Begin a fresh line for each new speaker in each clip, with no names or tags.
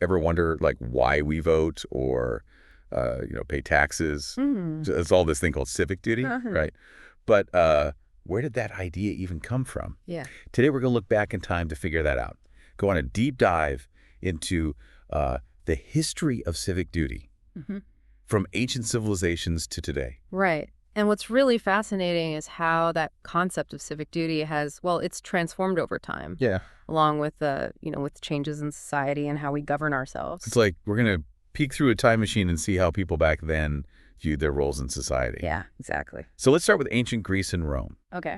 ever wonder, like, why we vote or, pay taxes? It's all this thing called civic duty, right? But where did that idea even come from?
Yeah.
Today, we're going to look back in time to figure that out. Go on a deep dive into the history of civic duty from ancient civilizations to today.
Right. And what's really fascinating is how that concept of civic duty has, well, it's transformed over time.
Yeah.
Along with with changes in society and how we govern ourselves.
It's like we're going to peek through a time machine and see how people back then viewed their roles in society.
Yeah, exactly.
So let's start with ancient Greece and Rome.
Okay.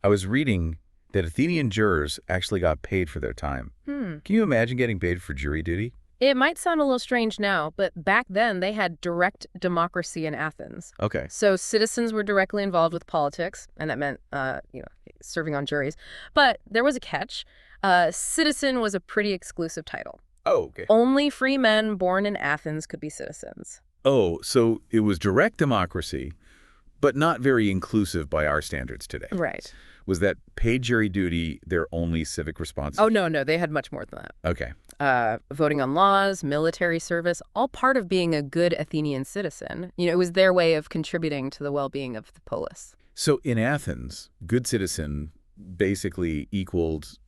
I was reading that Athenian jurors actually got paid for their time. Can you imagine getting paid for jury duty?
It might sound a little strange now, but back then they had direct democracy in Athens.
Okay.
So citizens were directly involved with politics, and that meant, serving on juries. But there was a catch. Citizen was a pretty exclusive title.
Oh, okay.
Only free men born in Athens could be citizens.
Oh, so it was direct democracy, but not very inclusive by our standards today.
Right.
Was that paid jury duty their only civic responsibility?
Oh, no, they had much more than that.
Okay.
Voting on laws, military service, all part of being a good Athenian citizen. It was their way of contributing to the well-being of the polis.
So in Athens, good citizen basically equaled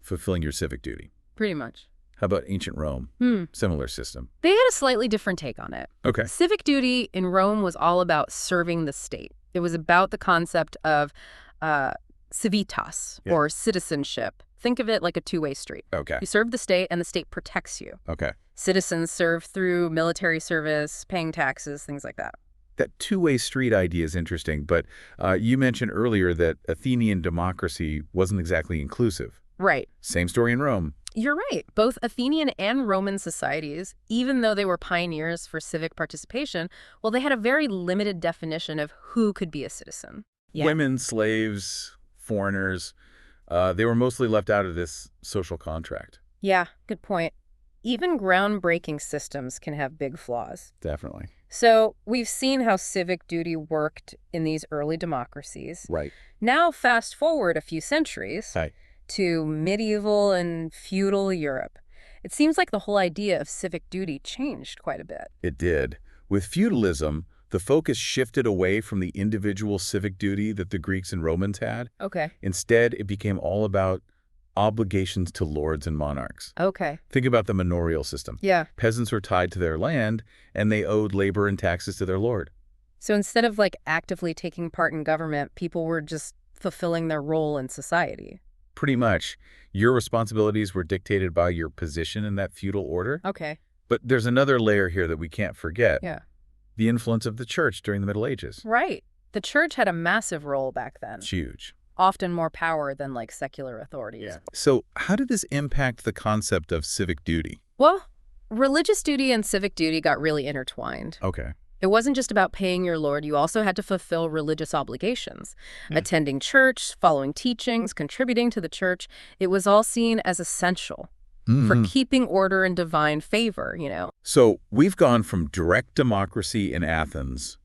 fulfilling your civic duty.
Pretty much.
How about ancient Rome? Similar system.
They had a slightly different take on it.
Okay.
Civic duty in Rome was all about serving the state. It was about the concept of civitas, or citizenship. Think of it like a two-way street.
Okay.
You serve the state, and the state protects you.
Okay.
Citizens serve through military service, paying taxes, things like that.
That two-way street idea is interesting, but you mentioned earlier that Athenian democracy wasn't exactly inclusive.
Right.
Same story in Rome.
You're right. Both Athenian and Roman societies, even though they were pioneers for civic participation, well, they had a very limited definition of who could be a citizen. Yeah.
Women, slaves, foreigners, they were mostly left out of this social contract.
Yeah, good point. Even groundbreaking systems can have big flaws.
Definitely.
So we've seen how civic duty worked in these early democracies.
Right.
Now fast forward a few centuries to medieval and feudal Europe. It seems like the whole idea of civic duty changed quite a bit.
It did. With feudalism, the focus shifted away from the individual civic duty that the Greeks and Romans had.
Okay.
Instead, it became all about obligations to lords and monarchs.
Okay.
Think about the manorial system.
Yeah.
Peasants were tied to their land, and they owed labor and taxes to their lord.
So instead of actively taking part in government, people were just fulfilling their role in society.
Pretty much. Your responsibilities were dictated by your position in that feudal order.
Okay.
But there's another layer here that we can't forget.
Yeah.
The influence of the church during the Middle Ages.
Right. The church had a massive role back then.
It's huge.
Often more power than secular authorities.
Yeah. So how did this impact the concept of civic duty?
Well, religious duty and civic duty got really intertwined.
Okay.
It wasn't just about paying your lord. You also had to fulfill religious obligations. Attending church, following teachings, contributing to the church. It was all seen as essential for keeping order and divine favor,
So we've gone from direct democracy in Athens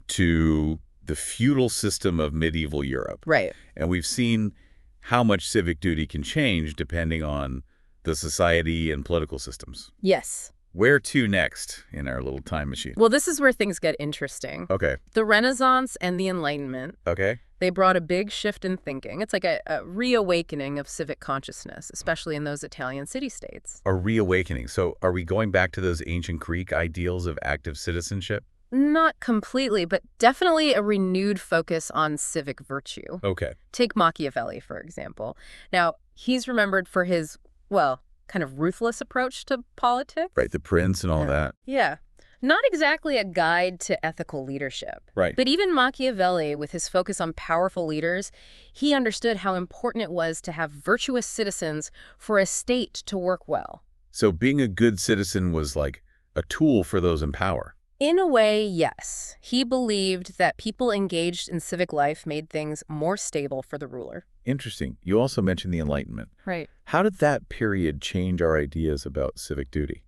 to the feudal system of medieval Europe.
Right.
And we've seen how much civic duty can change depending on the society and political systems.
Yes.
Where to next in our little time machine?
Well, this is where things get interesting.
Okay.
The Renaissance and the Enlightenment,
Okay.
they brought a big shift in thinking. It's like a reawakening of civic consciousness, especially in those Italian city-states.
A reawakening. So are we going back to those ancient Greek ideals of active citizenship?
Not completely, but definitely a renewed focus on civic virtue.
Okay.
Take Machiavelli, for example. Now, he's remembered for his, kind of ruthless approach to politics.
Right, the prince and all that.
Yeah. Not exactly a guide to ethical leadership.
Right.
But even Machiavelli, with his focus on powerful leaders, he understood how important it was to have virtuous citizens for a state to work well.
So being a good citizen was like a tool for those in power.
In a way, yes. He believed that people engaged in civic life made things more stable for the ruler.
Interesting. You also mentioned the Enlightenment.
Right.
How did that period change our ideas about civic duty?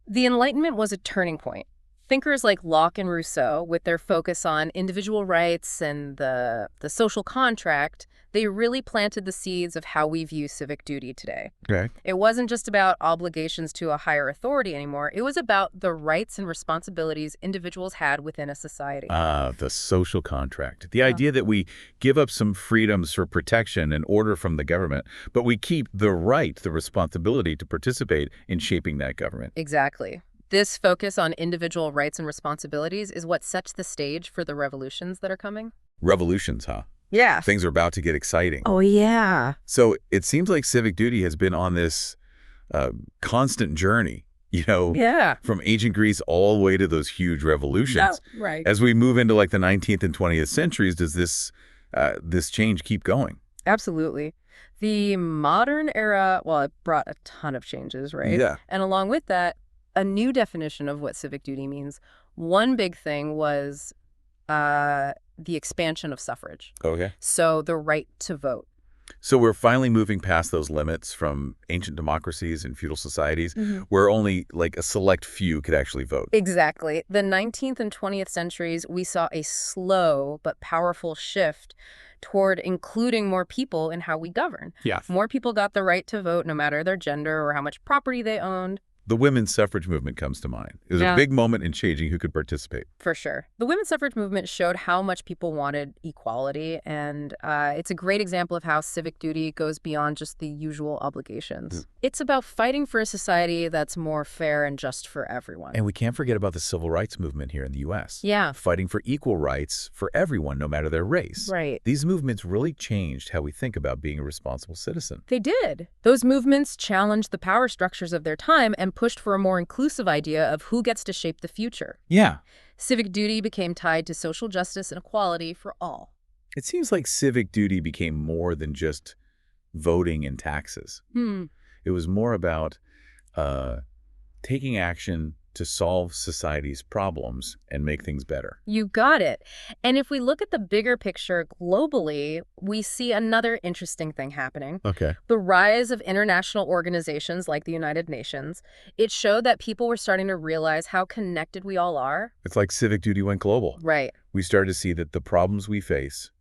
The Enlightenment was a turning point. Thinkers like Locke and Rousseau, with their focus on individual rights and the social contract, they really planted the seeds of how we view civic duty today.
Okay.
It wasn't just about obligations to a higher authority anymore. It was about the rights and responsibilities individuals had within a society.
The social contract. The idea that we give up some freedoms for protection and order from the government, but we keep the right, the responsibility to participate in shaping that government.
Exactly. This focus on individual rights and responsibilities is what sets the stage for the revolutions that are coming.
Revolutions, huh?
Yeah.
Things are about to get exciting.
Oh, yeah.
So it seems like civic duty has been on this constant journey,
Yeah.
from ancient Greece all the way to those huge revolutions.
Right.
As we move into like the 19th and 20th centuries, does this change keep going?
Absolutely. The modern era, well, it brought a ton of changes, right?
Yeah.
And along with that, a new definition of what civic duty means. One big thing was the expansion of suffrage.
Okay.
So the right to vote.
So we're finally moving past those limits from ancient democracies and feudal societies where only like a select few could actually vote.
Exactly. The 19th and 20th centuries, we saw a slow but powerful shift toward including more people in how we govern.
Yeah.
More people got the right to vote no matter their gender or how much property they owned.
The women's suffrage movement comes to mind. It was a big moment in changing who could participate.
For sure. The women's suffrage movement showed how much people wanted equality, and it's a great example of how civic duty goes beyond just the usual obligations. It's about fighting for a society that's more fair and just for everyone.
And we can't forget about the civil rights movement here in the U.S.
Yeah.
Fighting for equal rights for everyone, no matter their race.
Right.
These movements really changed how we think about being a responsible citizen.
They did. Those movements challenged the power structures of their time and pushed for a more inclusive idea of who gets to shape the future.
Yeah.
Civic duty became tied to social justice and equality for all.
It seems like civic duty became more than just voting and taxes. It was more about taking action to solve society's problems and make things better.
You got it. And if we look at the bigger picture globally, we see another interesting thing happening.
Okay.
The rise of international organizations like the United Nations. It showed that people were starting to realize how connected we all are.
It's like civic duty went global.
Right.
We started to see that the problems we face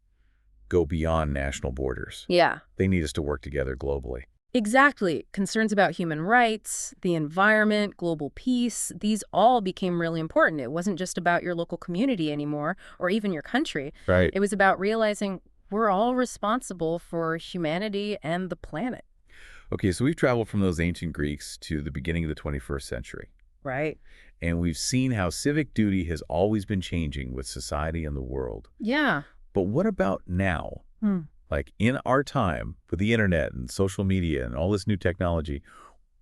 go beyond national borders.
Yeah.
They need us to work together globally.
Exactly. Concerns about human rights, the environment, global peace, these all became really important. It wasn't just about your local community anymore, or even your country.
Right.
It was about realizing we're all responsible for humanity and the planet.
Okay, so we've traveled from those ancient Greeks to the beginning of the 21st century.
Right.
And we've seen how civic duty has always been changing with society and the world.
Yeah.
But what about now? Like in our time with the internet and social media and all this new technology,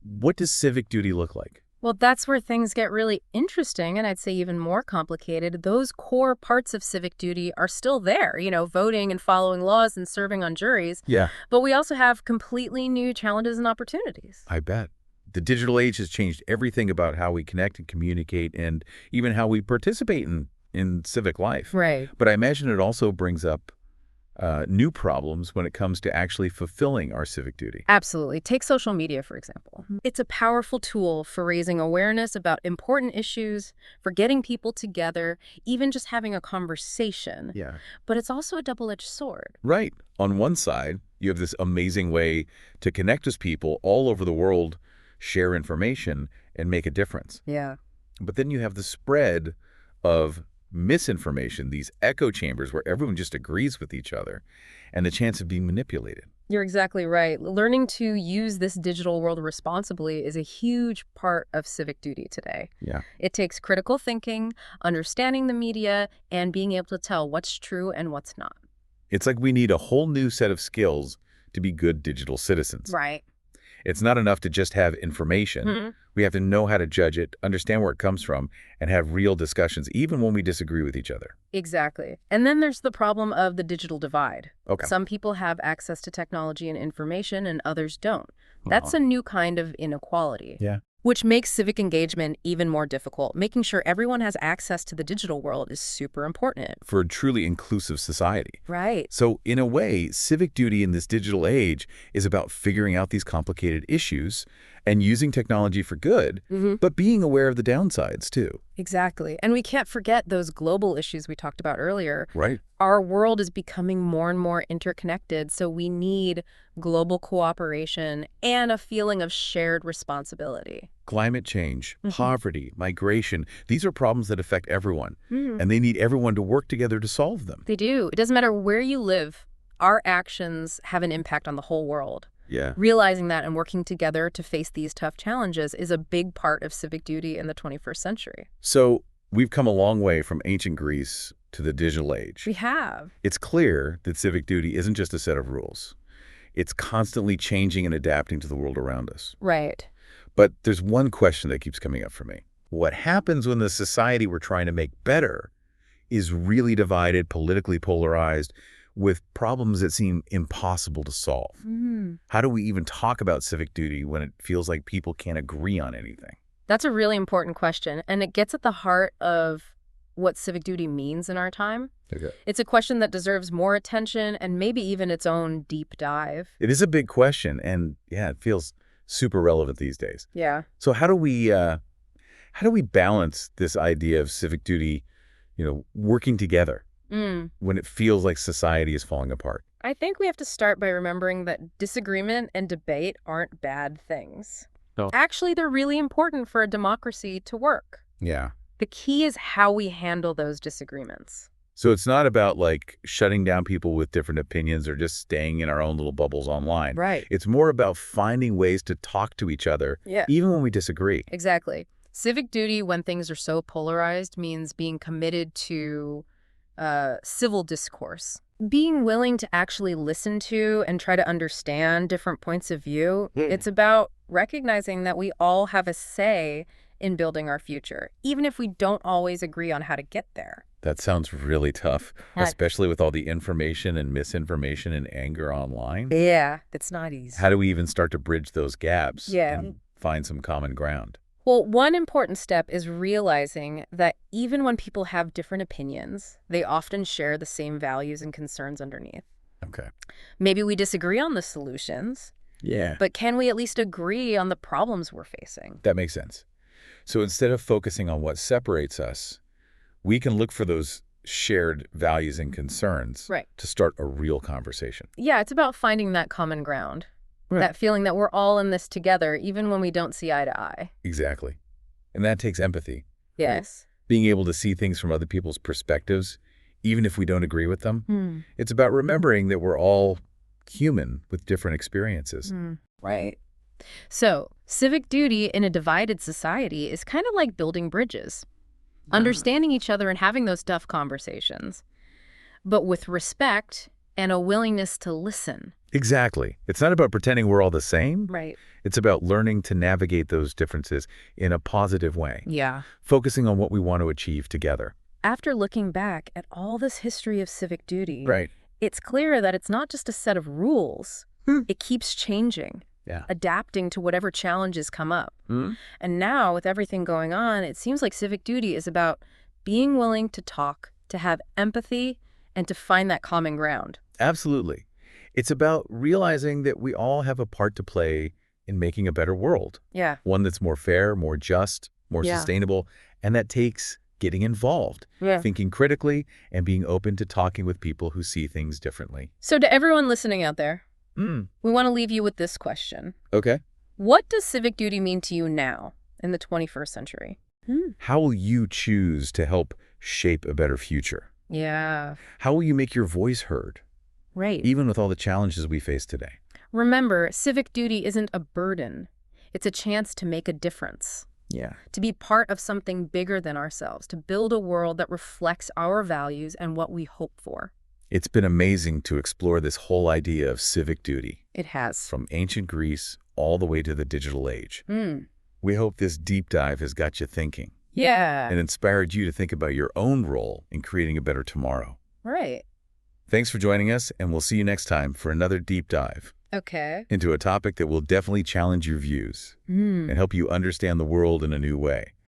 what does civic duty look like?
Well, that's where things get really interesting, and I'd say even more complicated. Those core parts of civic duty are still there, voting and following laws and serving on juries.
Yeah.
But we also have completely new challenges and opportunities.
I bet. The digital age has changed everything about how we connect and communicate and even how we participate in civic life.
Right.
But I imagine it also brings up new problems when it comes to actually fulfilling our civic duty.
Absolutely. Take social media, for example. It's a powerful tool for raising awareness about important issues, for getting people together, even just having a conversation.
Yeah.
But it's also a double-edged sword.
Right. On one side, you have this amazing way to connect with people all over the world, share information, and make a difference.
Yeah.
But then you have the spread of misinformation, these echo chambers where everyone just agrees with each other, and the chance of being manipulated.
You're exactly right. Learning to use this digital world responsibly is a huge part of civic duty today.
Yeah.
It takes critical thinking, understanding the media, and being able to tell what's true and what's not.
It's like we need a whole new set of skills to be good digital citizens.
Right.
It's not enough to just have information. We have to know how to judge it, understand where it comes from, and have real discussions, even when we disagree with each other.
Exactly. And then there's the problem of the digital divide.
Okay.
Some people have access to technology and information and others don't. That's a new kind of inequality.
Yeah.
Which makes civic engagement even more difficult. Making sure everyone has access to the digital world is super important.
For a truly inclusive society.
Right.
So in a way, civic duty in this digital age is about figuring out these complicated issues And using technology for good, but being aware of the downsides, too.
Exactly. And we can't forget those global issues we talked about earlier.
Right.
Our world is becoming more and more interconnected, so we need global cooperation and a feeling of shared responsibility.
Climate change, poverty, migration, these are problems that affect everyone, and they need everyone to work together to solve them.
They do. It doesn't matter where you live. Our actions have an impact on the whole world.
Yeah.
Realizing that and working together to face these tough challenges is a big part of civic duty in the 21st century.
So we've come a long way from ancient Greece to the digital age.
We have.
It's clear that civic duty isn't just a set of rules. It's constantly changing and adapting to the world around us.
Right.
But there's one question that keeps coming up for me. What happens when the society we're trying to make better is really divided, politically polarized, with problems that seem impossible to solve? How do we even talk about civic duty when it feels like people can't agree on anything?
That's a really important question, and it gets at the heart of what civic duty means in our time.
Okay.
It's a question that deserves more attention and maybe even its own deep dive.
It is a big question, and yeah, it feels super relevant these days.
Yeah.
So how do we balance this idea of civic duty, working together when it feels like society is falling apart?
I think we have to start by remembering that disagreement and debate aren't bad things.
No.
Actually, they're really important for a democracy to work.
Yeah.
The key is how we handle those disagreements.
So it's not about shutting down people with different opinions or just staying in our own little bubbles online.
Right.
It's more about finding ways to talk to each other, even when we disagree.
Exactly. Civic duty, when things are so polarized, means being committed to civil discourse. Being willing to actually listen to and try to understand different points of view. It's about recognizing that we all have a say in building our future, even if we don't always agree on how to get there.
That sounds really tough, especially with all the information and misinformation and anger online.
Yeah, it's not easy.
How do we even start to bridge those gaps and find some common ground?
Well, one important step is realizing that even when people have different opinions, they often share the same values and concerns underneath.
Okay.
Maybe we disagree on the solutions, but can we at least agree on the problems we're facing?
That makes sense. So instead of focusing on what separates us, we can look for those shared values and concerns to start a real conversation.
Yeah, it's about finding that common ground. That feeling that we're all in this together, even when we don't see eye to eye.
Exactly. And that takes empathy.
Yes.
Being able to see things from other people's perspectives, even if we don't agree with them. It's about remembering that we're all human with different experiences.
Right. So, civic duty in a divided society is kind of like building bridges. Understanding each other and having those tough conversations, but with respect and a willingness to listen.
Exactly. It's not about pretending we're all the same.
Right.
It's about learning to navigate those differences in a positive way.
Yeah.
Focusing on what we want to achieve together.
After looking back at all this history of civic duty,
Right.
It's clear that it's not just a set of rules. It keeps changing. Adapting to whatever challenges come up. And now, with everything going on, it seems like civic duty is about being willing to talk, to have empathy, and to find that common ground.
Absolutely. It's about realizing that we all have a part to play in making a better world.
Yeah.
One that's more fair, more just, more sustainable, and that takes getting involved, thinking critically, and being open to talking with people who see things differently.
So to everyone listening out there, we want to leave you with this question.
Okay.
What does civic duty mean to you now in the 21st century?
How will you choose to help shape a better future?
Yeah.
How will you make your voice heard?
Right.
Even with all the challenges we face today.
Remember, civic duty isn't a burden. It's a chance to make a difference.
Yeah.
To be part of something bigger than ourselves, to build a world that reflects our values and what we hope for.
It's been amazing to explore this whole idea of civic duty.
It has.
From ancient Greece all the way to the digital age. We hope this deep dive has got you thinking.
Yeah.
And inspired you to think about your own role in creating a better tomorrow.
Right.
Thanks for joining us, and we'll see you next time for another deep dive.
Okay.
Into a topic that will definitely challenge your views and help you understand the world in a new way.